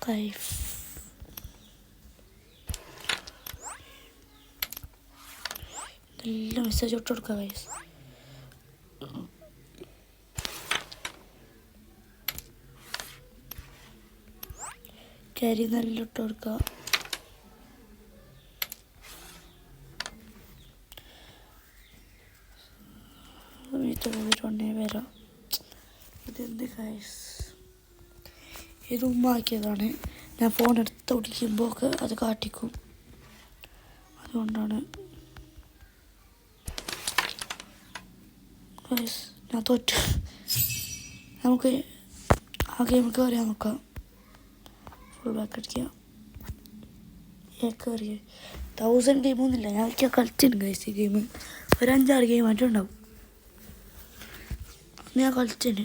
കൈഫ് നല്ല മെസ്സേജ് ഇട്ട് കൊടുക്കുക ഗൈസ്. കരി നല്ല ഇട്ട് കൊടുക്കുക. വരാം. ഇതെന്ത് ഗൈസ്, ഇത് ഉമ്മാക്കിയതാണ്. ഞാൻ ഫോൺ എടുത്ത് ഓടിക്കുമ്പോൾ ഒക്കെ അത് കാട്ടിക്കും, അതുകൊണ്ടാണ് ഗൈസ്. ഞാൻ തോറ്റു. നമുക്ക് ആ ഗെയിം കയറിയാൽ നോക്കാം. ഫുൾ ബാക്ക് അടിക്കാം. കയറിയ 1000 ഗെയിമൊന്നുമില്ല, ഞാൻ കളിച്ചിട്ടുണ്ട് ഗൈസ്. ഈ ഗെയിം ഒരു 5-6 ഗെയിം ആയിട്ടുണ്ടാവും ഞാൻ കളിച്ചതിന്.